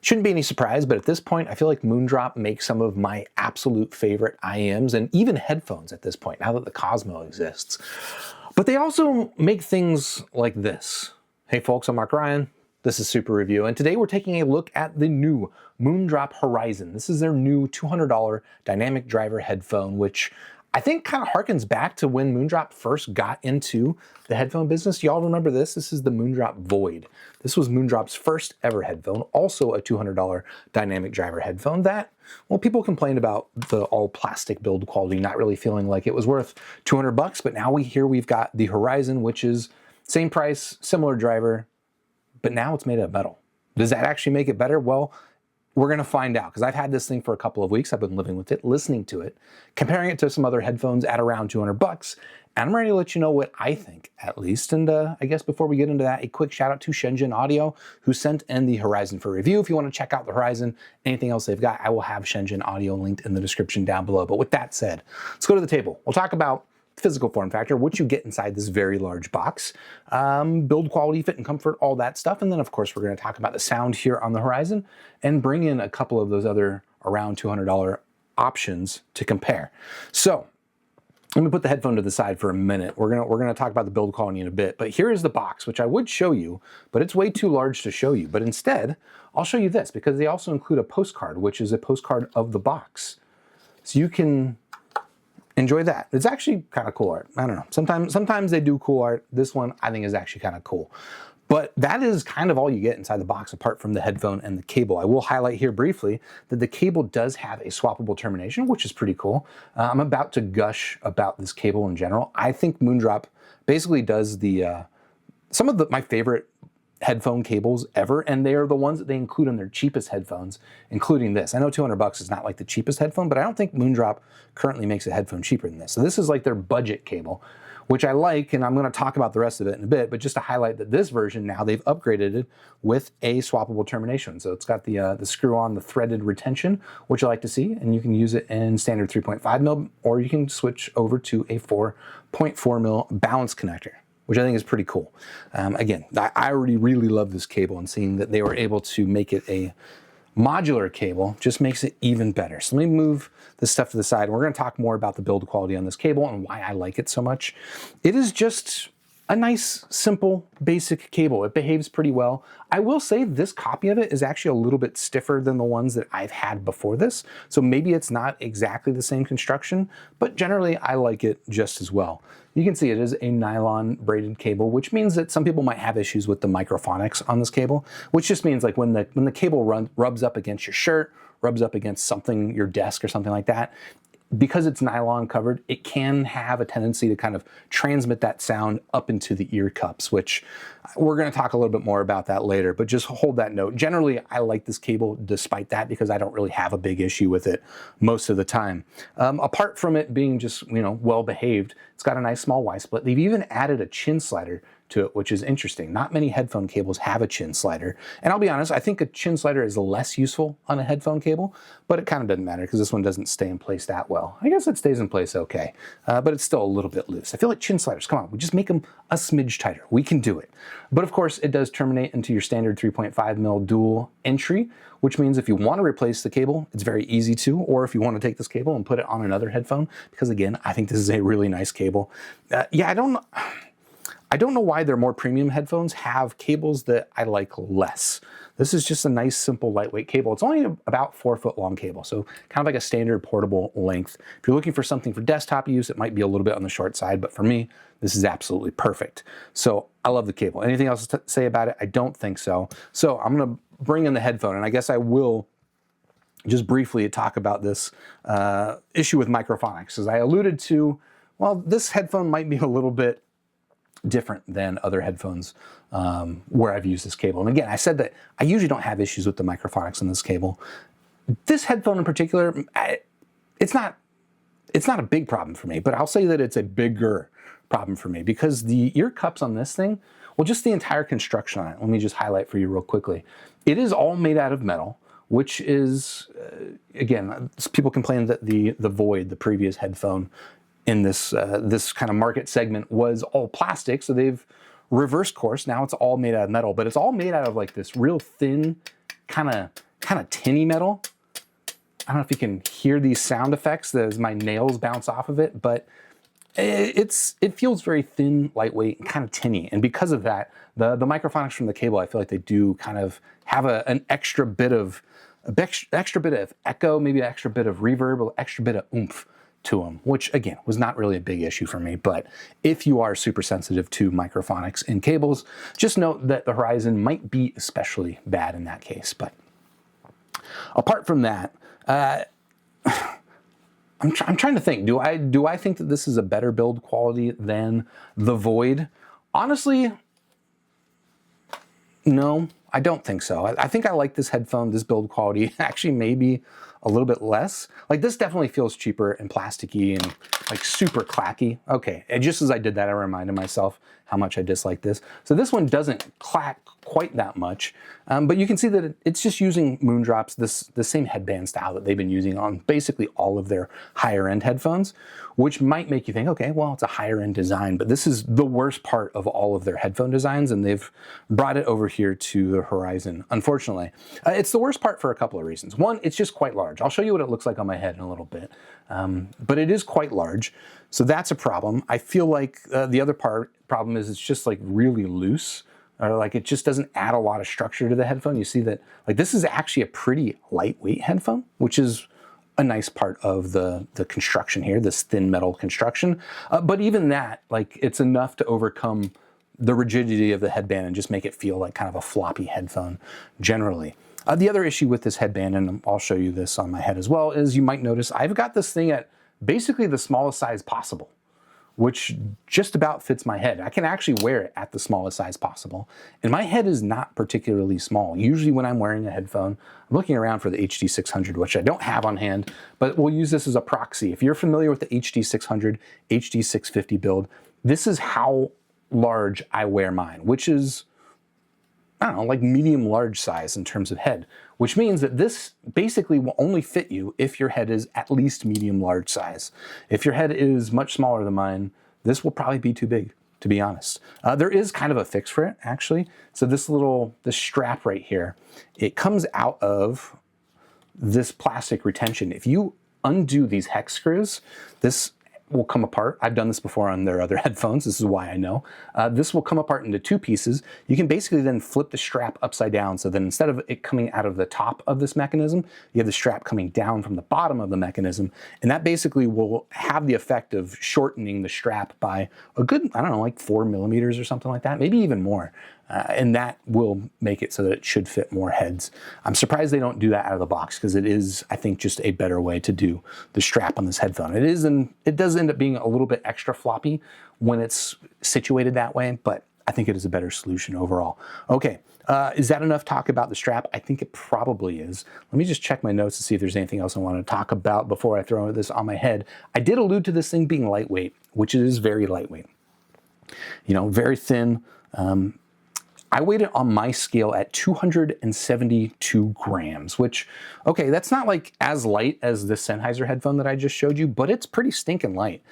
Shouldn't be any surprise, but at this point, I feel like Moondrop makes some of my absolute favorite IEMs and even headphones at this point, now that the Cosmo exists. But they also make things like this. Hey folks, I'm Mark Ryan. This is Super Review, and today we're taking a look at the new Moondrop Horizon. This is their new $200 dynamic driver headphone, which I think kind of harkens back to when Moondrop first got into the headphone business. Y'all remember this? This is the Moondrop Void. This was Moondrop's first ever headphone, also a $200 dynamic driver headphone that, well, people complained about the all plastic build quality, not really feeling like it was worth 200 bucks, but now we've got the Horizon, which is same price, similar driver, but now it's made out of metal. Does that actually make it better? Well, we're gonna find out, because I've had this thing for a couple of weeks. I've been living with it, listening to it, comparing it to some other headphones at around 200 bucks, and I'm ready to let you know what I think, at least. And I guess before we get into that, a quick shout out to Shenzhen Audio, who sent in the Horizon for review. If you wanna check out the Horizon, anything else they've got, I will have Shenzhen Audio linked in the description down below. But with that said, let's go to the table. We'll talk about physical form factor, what you get inside this very large box, build quality, fit and comfort, all that stuff. And then of course, we're gonna talk about the sound here on the Horizon and bring in a couple of those other around $200 options to compare. So let me put the headphone to the side for a minute. We're gonna talk about the build quality in a bit, but here is the box, which I would show you, but it's way too large to show you. But instead, I'll show you this, because they also include a postcard, which is a postcard of the box. So you can enjoy that. It's actually kind of cool art. I don't know. Sometimes they do cool art. This one I think is actually kind of cool. But that is kind of all you get inside the box, apart from the headphone and the cable. I will highlight here briefly that the cable does have a swappable termination, which is pretty cool. I'm about to gush about this cable in general. I think Moondrop basically does the some of my favorite headphone cables ever, and they are the ones that they include in their cheapest headphones, including this. I know 200 bucks is not like the cheapest headphone, but I don't think Moondrop currently makes a headphone cheaper than this. So this is like their budget cable, which I like, and I'm going to talk about the rest of it in a bit, but just to highlight that this version now, they've upgraded it with a swappable termination. So it's got the screw on, the threaded retention, which I like to see, and you can use it in standard 3.5 mil, or you can switch over to a 4.4 mil balance connector, which I think is pretty cool. Again, I already really love this cable, and seeing that they were able to make it a modular cable just makes it even better. So let me move this stuff to the side. We're gonna talk more about the build quality on this cable and why I like it so much. It is just a nice, simple, basic cable. It behaves pretty well. I will say this copy of it is actually a little bit stiffer than the ones that I've had before this. So maybe it's not exactly the same construction, but generally I like it just as well. You can see it is a nylon braided cable, which means that some people might have issues with the microphonics on this cable, which just means like when the cable rubs up against your shirt, rubs up against something, your desk or something like that, because it's nylon covered, it can have a tendency to kind of transmit that sound up into the ear cups, which we're going to talk a little bit more about that later, but just hold that note. Generally, I like this cable despite that, because I don't really have a big issue with it most of the time. Apart from it being just, well behaved, it's got a nice small Y split. They've even added a chin slider to it, which is interesting. Not many headphone cables have a chin slider. And I'll be honest, I think a chin slider is less useful on a headphone cable, but it kind of doesn't matter because this one doesn't stay in place that well. I guess it stays in place okay, but it's still a little bit loose. I feel like chin sliders, come on, we just make them a smidge tighter. We can do it. But of course, it does terminate into your standard 3.5 mil dual entry, which means if you want to replace the cable, it's very easy to, or if you want to take this cable and put it on another headphone, because again, I think this is a really nice cable. Yeah, I don't know why their more premium headphones have cables that I like less. This is just a nice, simple, lightweight cable. It's only about 4 foot long cable, so kind of like a standard portable length. If you're looking for something for desktop use, it might be a little bit on the short side, but for me, this is absolutely perfect. So I love the cable. Anything else to say about it? I don't think so. So I'm gonna bring in the headphone, and I guess I will just briefly talk about this issue with microphonics. As I alluded to, well, this headphone might be a little bit different than other headphones where I've used this cable. And again, I said that I usually don't have issues with the microphonics in this cable. This headphone in particular, it's not a big problem for me, but I'll say that it's a bigger problem for me because the ear cups on this thing, well, just the entire construction on it, let me just highlight for you real quickly. It is all made out of metal, which is, again, people complain that the Void, the previous headphone in this kind of market segment, was all plastic, so they've reversed course. Now it's all made out of metal, but it's all made out of like this real thin kind of kind of tinny metal. I don't know if you can hear these sound effects as my nails bounce off of it, but it feels very thin, lightweight, and kind of tinny. And because of that, the microphonics from the cable, I feel like they do kind of have an extra bit of echo, maybe an extra bit of reverb, an extra bit of oomph to them, which again was not really a big issue for me. But if you are super sensitive to microphonics in cables, just note that the Horizon might be especially bad in that case. But apart from that, I'm trying to think. Do I think that this is a better build quality than the Void? Honestly, no, I don't think so. I think I like this headphone, this build quality, actually maybe a little bit less. Like this definitely feels cheaper and plasticky and like super clacky. Okay, and just as I did that, I reminded myself how much I dislike this. So this one doesn't clack quite that much, but you can see that it's just using Moondrop's, the same headband style that they've been using on basically all of their higher end headphones, which might make you think, okay, well, it's a higher end design, but this is the worst part of all of their headphone designs, and they've brought it over here to the Horizon, unfortunately. It's the worst part for a couple of reasons. One, it's just quite large. I'll show you what it looks like on my head in a little bit, but it is quite large, so that's a problem. I feel like the other problem is it's just like really loose, or like it just doesn't add a lot of structure to the headphone. You see that like this is actually a pretty lightweight headphone, which is a nice part of the construction here, this thin metal construction. But even that, like it's enough to overcome the rigidity of the headband and just make it feel like kind of a floppy headphone generally. The other issue with this headband, and I'll show you this on my head as well, is you might notice I've got this thing at basically the smallest size possible, which just about fits my head. I can actually wear it at the smallest size possible. And my head is not particularly small. Usually when I'm wearing a headphone, I'm looking around for the HD600, which I don't have on hand, but we'll use this as a proxy. If you're familiar with the HD600, HD650 build, this is how large I wear mine, which is, I don't know, like medium large size in terms of head, which means that this basically will only fit you if your head is at least medium large size. If your head is much smaller than mine, this will probably be too big, to be honest. There is kind of a fix for it, actually. So this strap right here, it comes out of this plastic retention. If you undo these hex screws, this will come apart. I've done this before on their other headphones. This is why I know. This will come apart into two pieces. You can basically then flip the strap upside down, so that instead of it coming out of the top of this mechanism, you have the strap coming down from the bottom of the mechanism, and that basically will have the effect of shortening the strap by a good, I don't know, like 4 millimeters or something like that, maybe even more. And that will make it so that it should fit more heads. I'm surprised they don't do that out of the box, because it is, I think, just a better way to do the strap on this headphone. It is, and it does end up being a little bit extra floppy when it's situated that way, but I think it is a better solution overall. Okay, is that enough talk about the strap? I think it probably is. Let me just check my notes to see if there's anything else I want to talk about before I throw this on my head. I did allude to this thing being lightweight, which it is very lightweight. You know, very thin. I weighed it on my scale at 272 grams, which, okay, that's not like as light as the Sennheiser headphone that I just showed you, but it's pretty stinking light.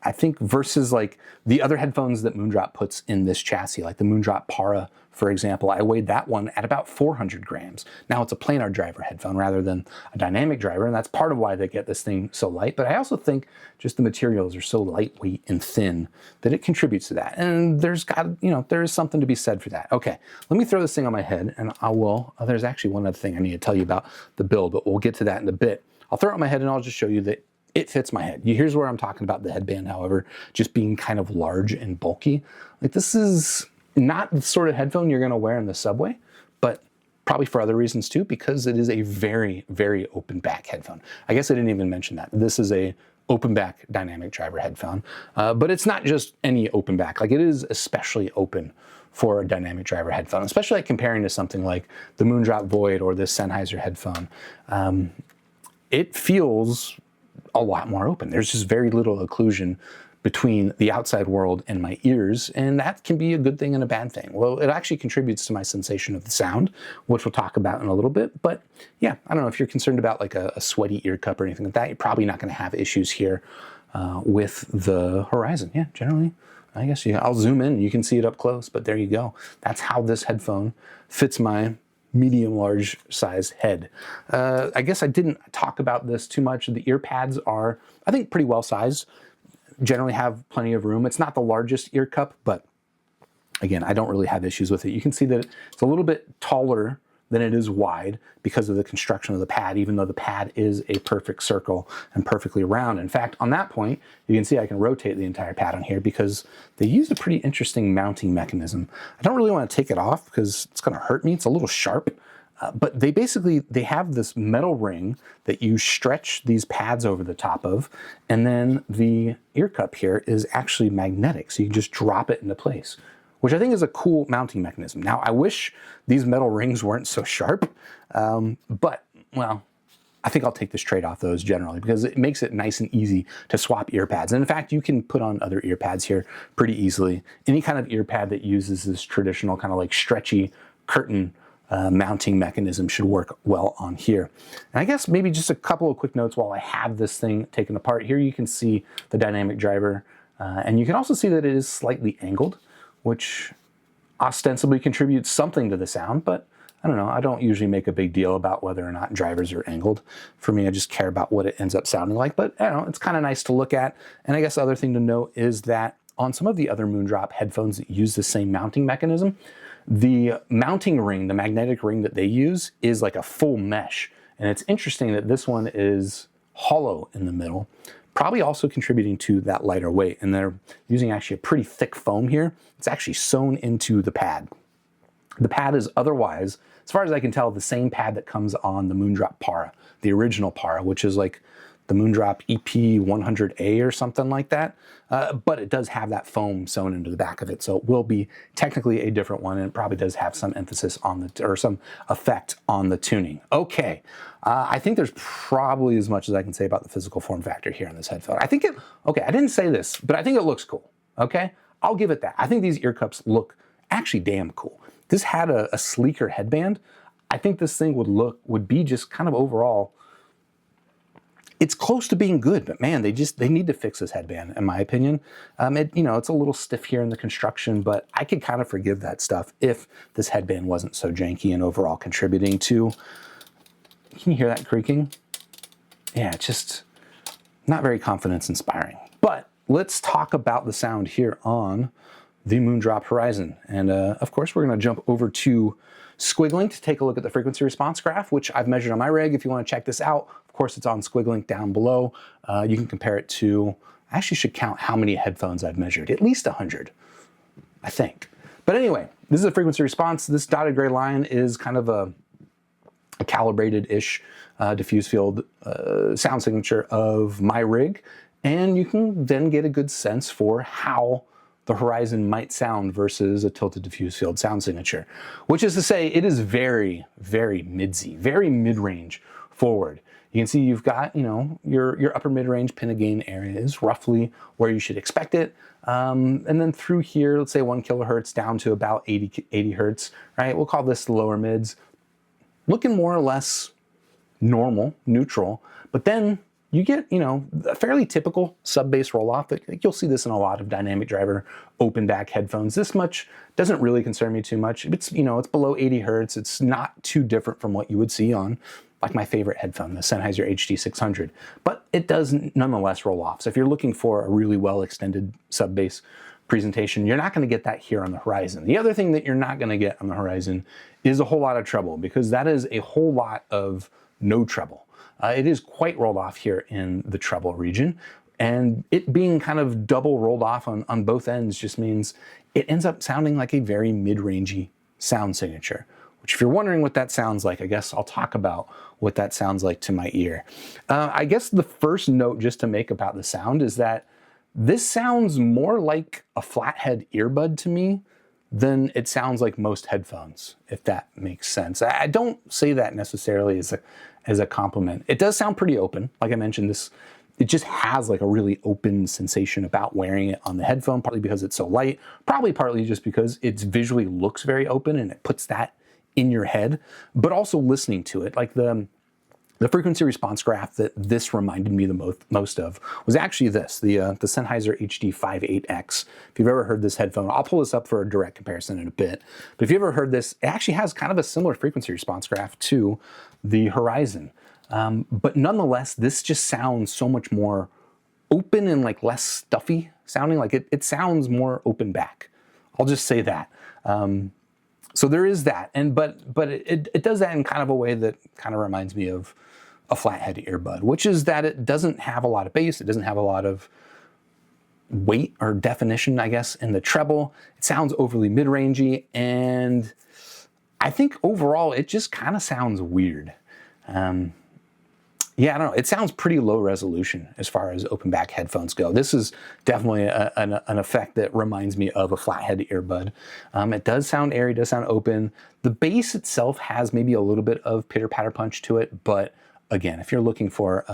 I think versus like the other headphones that Moondrop puts in this chassis, like the Moondrop Para, for example, I weighed that one at about 400 grams. Now it's a planar driver headphone rather than a dynamic driver, and that's part of why they get this thing so light. But I also think just the materials are so lightweight and thin that it contributes to that. And there is something to be said for that. Okay, let me throw this thing on my head, and there's actually one other thing I need to tell you about the build, but we'll get to that in a bit. I'll throw it on my head and I'll just show you that it fits my head. Here's where I'm talking about the headband, however, just being kind of large and bulky. Like this is not the sort of headphone you're gonna wear in the subway, but probably for other reasons too, because it is a very, very open back headphone. I guess I didn't even mention that. This is a open back dynamic driver headphone, but it's not just any open back. Like it is especially open for a dynamic driver headphone, especially like comparing to something like the Moondrop Void or this Sennheiser headphone. It feels a lot more open. There's just very little occlusion between the outside world and my ears, and that can be a good thing and a bad thing. Well, it actually contributes to my sensation of the sound, which we'll talk about in a little bit, but yeah, I don't know if you're concerned about like a sweaty ear cup or anything like that, you're probably not gonna have issues here with the Horizon. Yeah, generally, I guess I'll zoom in, you can see it up close, but there you go. That's how this headphone fits my medium large size head. I guess I didn't talk about this too much. The ear pads are, I think, pretty well sized, generally have plenty of room. It's not the largest ear cup, but again, I don't really have issues with it. You can see that it's a little bit taller than it is wide because of the construction of the pad, even though the pad is a perfect circle and perfectly round. In fact, on that point, you can see I can rotate the entire pad on here because they used a pretty interesting mounting mechanism. I don't really want to take it off because it's going to hurt me. It's a little sharp, but they have this metal ring that you stretch these pads over the top of, and then the ear cup here is actually magnetic, so you can just drop it into place, which I think is a cool mounting mechanism. Now, I wish these metal rings weren't so sharp, but, well, I think I'll take this trade off those generally because it makes it nice and easy to swap ear pads. And in fact, you can put on other ear pads here pretty easily. Any kind of ear pad that uses this traditional kind of like stretchy curtain mounting mechanism should work well on here. And I guess maybe just a couple of quick notes while I have this thing taken apart. Here you can see the dynamic driver, and you can also see that it is slightly angled, which ostensibly contributes something to the sound, but I don't know. I don't usually make a big deal about whether or not drivers are angled. For me, I just care about what it ends up sounding like, but I don't know, it's kind of nice to look at. And I guess the other thing to note is that on some of the other Moondrop headphones that use the same mounting mechanism, the mounting ring, the magnetic ring that they use is like a full mesh. And it's interesting that this one is hollow in the middle, probably also contributing to that lighter weight. And they're using actually a pretty thick foam here. It's actually sewn into the pad. The pad is otherwise, as far as I can tell, the same pad that comes on the Moondrop Para, the original Para, which is like the Moondrop EP100A or something like that. But it does have that foam sewn into the back of it. So it will be technically a different one, and it probably does have some emphasis on the, or some effect on the tuning. Okay, I think there's probably as much as I can say about the physical form factor here on this headphone. I think okay, I didn't say this, but I think it looks cool, okay? I'll give it that. I think these ear cups look actually damn cool. This had a sleeker headband. I think this thing would be just kind of overall, it's close to being good, but man, they need to fix this headband, in my opinion. It's a little stiff here in the construction, but I could kind of forgive that stuff if this headband wasn't so janky and overall contributing to, can you hear that creaking? Yeah, it's just not very confidence inspiring. But let's talk about the sound here on the Moondrop Horizon. And of course, we're gonna jump over to Squiglink to take a look at the frequency response graph, which I've measured on my rig. If you wanna check this out, of course, it's on Squiglink down below. You can compare it to, I actually should count how many headphones I've measured, at least 100, I think. But anyway, this is a frequency response. This dotted gray line is kind of a calibrated-ish diffuse field sound signature of my rig. And you can then get a good sense for how the Horizon might sound versus a tilted diffuse field sound signature, which is to say it is very, very midsy, very mid-range forward. You can see you've got, your upper mid-range pin gain area is roughly where you should expect it. And then through here, let's say 1 kilohertz down to about 80 hertz, right? We'll call this the lower mids. Looking more or less normal, neutral, but then you get, a fairly typical sub-bass roll-off. You'll see this in a lot of dynamic driver open back headphones. This much doesn't really concern me too much. It's, it's below 80 hertz. It's not too different from what you would see on like my favorite headphone, the Sennheiser HD600, but it does nonetheless roll off. So if you're looking for a really well-extended sub-bass presentation, you're not gonna get that here on the Horizon. The other thing that you're not gonna get on the Horizon is a whole lot of treble, because that is a whole lot of no treble. It is quite rolled off here in the treble region, and it being kind of double rolled off on both ends just means it ends up sounding like a very mid-rangey sound signature, which if you're wondering what that sounds like, I guess I'll talk about what that sounds like to my ear. I guess the first note just to make about the sound is that this sounds more like a flathead earbud to me than it sounds like most headphones, if that makes sense. I don't say that necessarily as a compliment. It does sound pretty open. Like I mentioned, it just has like a really open sensation about wearing it on the headphone, partly because it's so light, probably partly just because it visually looks very open and it puts that in your head, but also listening to it. Like the The frequency response graph that this reminded me the most of was actually this, the Sennheiser HD58X. If you've ever heard this headphone, I'll pull this up for a direct comparison in a bit. But if you ever heard this, it actually has kind of a similar frequency response graph to the Horizon. But nonetheless, this just sounds so much more open and like less stuffy sounding. Like it sounds more open back. I'll just say that. So there is that, but it does that in kind of a way that kind of reminds me of a flathead earbud, which is that it doesn't have a lot of bass, it doesn't have a lot of weight or definition, I guess, in the treble. It sounds overly mid-rangey, and I think overall it just kind of sounds weird. Yeah, I don't know. It sounds pretty low resolution as far as open back headphones go. This is definitely an effect that reminds me of a flathead earbud. It does sound airy, does sound open. The bass itself has maybe a little bit of pitter patter punch to it, but again, if you're looking for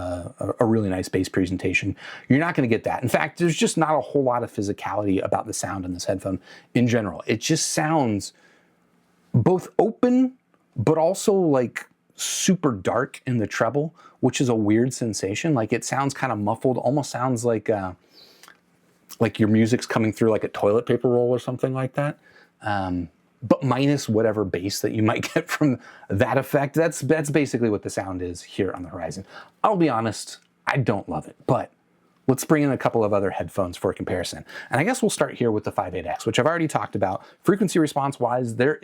a really nice bass presentation, you're not going to get that. In fact, there's just not a whole lot of physicality about the sound in this headphone in general. It just sounds both open, but also like super dark in the treble, which is a weird sensation. Like it sounds kind of muffled, almost sounds like your music's coming through like a toilet paper roll or something like that. But minus whatever bass that you might get from that effect. That's basically what the sound is here on the Horizon. I'll be honest, I don't love it, but let's bring in a couple of other headphones for comparison. And I guess we'll start here with the 58X, which I've already talked about. Frequency response wise, there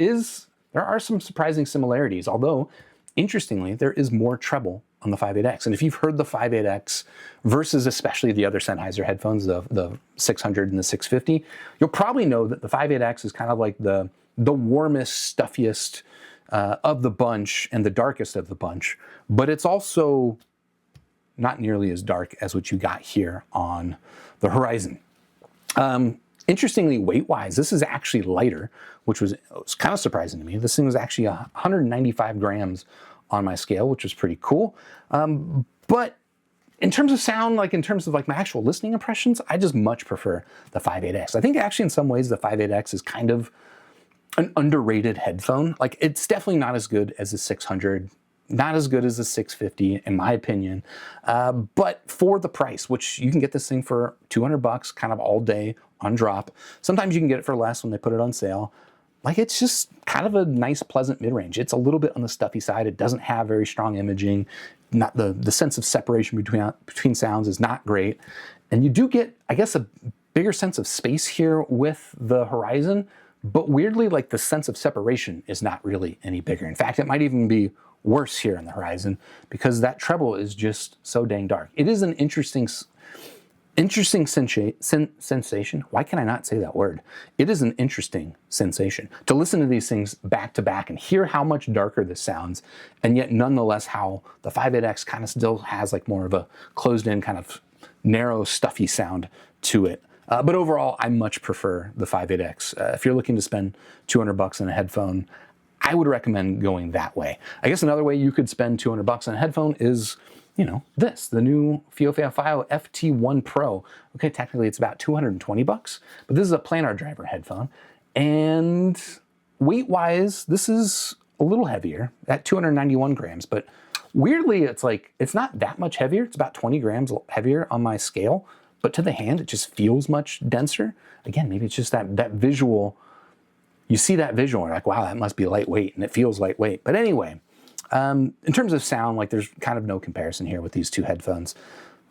are some surprising similarities, although interestingly, there is more treble on the 58X. And if you've heard the 58X versus especially the other Sennheiser headphones, the 600 and the 650, you'll probably know that the 58X is kind of like the warmest, stuffiest of the bunch and the darkest of the bunch, but it's also not nearly as dark as what you got here on the Horizon. Interestingly, weight-wise, this is actually lighter, which was kind of surprising to me. This thing was actually 195 grams on my scale, which was pretty cool. But in terms of sound, like in terms of like my actual listening impressions, I just much prefer the 58X. I think actually in some ways the 58X is kind of an underrated headphone. Like it's definitely not as good as the 600, not as good as the 650 in my opinion, but for the price, which you can get this thing for 200 bucks kind of all day on drop. Sometimes you can get it for less when they put it on sale. Like it's just kind of a nice, pleasant mid-range. It's a little bit on the stuffy side. It doesn't have very strong imaging. Not the sense of separation between sounds is not great. And you do get, I guess, a bigger sense of space here with the Horizon, but weirdly, like the sense of separation is not really any bigger. In fact, it might even be worse here in the Horizon because that treble is just so dang dark. It is an interesting sensation. Why can I not say that word? It is an interesting sensation to listen to these things back to back and hear how much darker this sounds, and yet nonetheless how the 58X kind of still has like more of a closed-in kind of narrow, stuffy sound to it. But overall, I much prefer the 58X. If you're looking to spend 200 bucks on a headphone, I would recommend going that way. I guess another way you could spend 200 bucks on a headphone is, you know, the new Fiio FT1 Pro. Okay, technically it's about 220 bucks, but this is a planar driver headphone. And weight-wise, this is a little heavier at 291 grams, but weirdly, it's like, it's not that much heavier. It's about 20 grams heavier on my scale, but to the hand, it just feels much denser. Again, maybe it's just that visual. You see that visual, and you're like, wow, that must be lightweight, and it feels lightweight. But anyway, in terms of sound, like there's kind of no comparison here with these two headphones.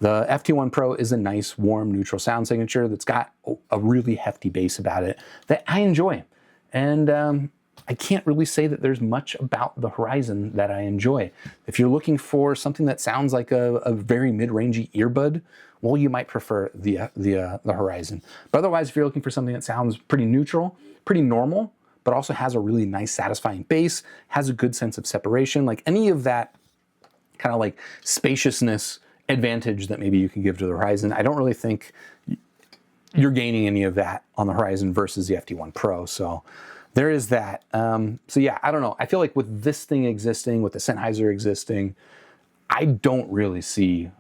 The FT1 Pro is a nice, warm, neutral sound signature that's got a really hefty bass about it that I enjoy. And I can't really say that there's much about the Horizon that I enjoy. If you're looking for something that sounds like a very mid-rangey earbud, well, you might prefer the Horizon. But otherwise, if you're looking for something that sounds pretty neutral, pretty normal, but also has a really nice, satisfying bass, has a good sense of separation, like any of that kind of like spaciousness advantage that maybe you can give to the Horizon, I don't really think you're gaining any of that on the Horizon versus the FT1 Pro. So there is that. So yeah, I don't know. I feel like with this thing existing, with the Sennheiser existing, I don't really see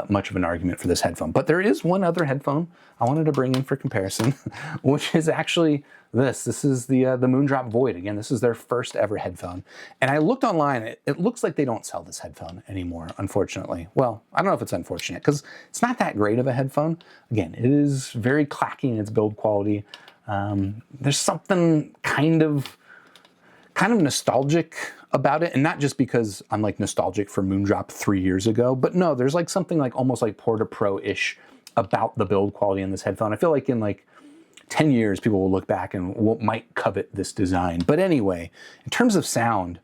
much of an argument for this headphone. But there is one other headphone I wanted to bring in for comparison, which is actually this. This is the Moondrop Void. Again, this is their first ever headphone. And I looked online. It looks like they don't sell this headphone anymore, unfortunately. Well, I don't know if it's unfortunate, because it's not that great of a headphone. Again, it is very clacky in its build quality. There's something kind of nostalgic about it, and not just because I'm like nostalgic for Moondrop 3 years ago, but no, there's like something like almost like Porta Pro-ish about the build quality in this headphone. I feel like in like 10 years, people will look back and might covet this design. But anyway, in terms of sound,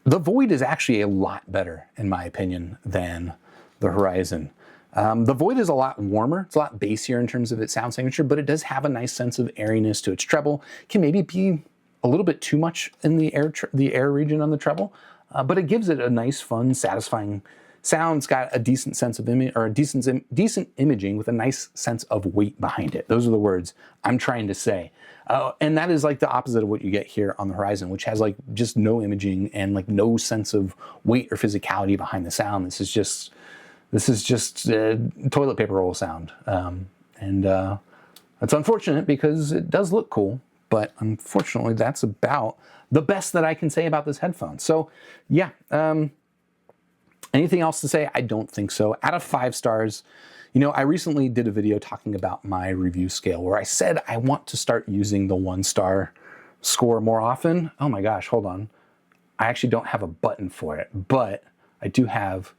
the Void is actually a lot better, in my opinion, than the Horizon. The Void is a lot warmer. It's a lot bassier in terms of its sound signature, but it does have a nice sense of airiness to its treble. It can maybe be a little bit too much in the air region on the treble, but it gives it a nice, fun, satisfying sound. It's got a decent sense of image, or a decent imaging with a nice sense of weight behind it. Those are the words I'm trying to say. And that is like the opposite of what you get here on the Horizon, which has like just no imaging and like no sense of weight or physicality behind the sound. This is just toilet paper roll sound. And it's unfortunate because it does look cool, but unfortunately that's about the best that I can say about this headphone. So yeah, anything else to say? I don't think so. Out of 5 stars, you know, I recently did a video talking about my review scale where I said I want to start using the 1-star score more often. Oh my gosh, hold on. I actually don't have a button for it, but I do have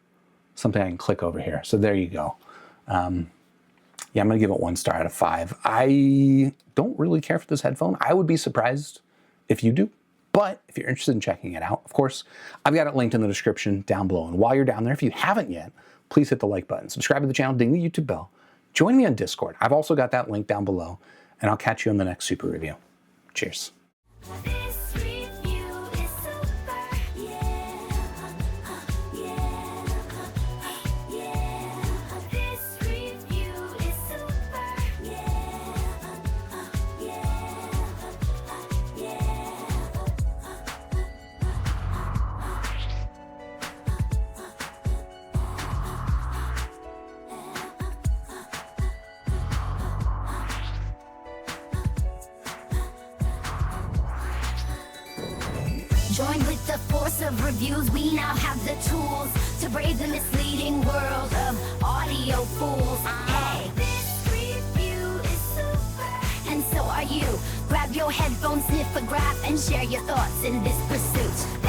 something I can click over here. So there you go. Yeah, I'm gonna give it 1 star out of 5. I don't really care for this headphone. I would be surprised if you do, but if you're interested in checking it out, of course, I've got it linked in the description down below. And while you're down there, if you haven't yet, please hit the like button, subscribe to the channel, ding the YouTube bell, join me on Discord. I've also got that link down below, and I'll catch you on the next super review. Cheers. Join with the force of reviews, we now have the tools to brave the misleading world of audio fools. Hey, this review is super, and so are you. Grab your headphones, sniff a graph, and share your thoughts in this pursuit.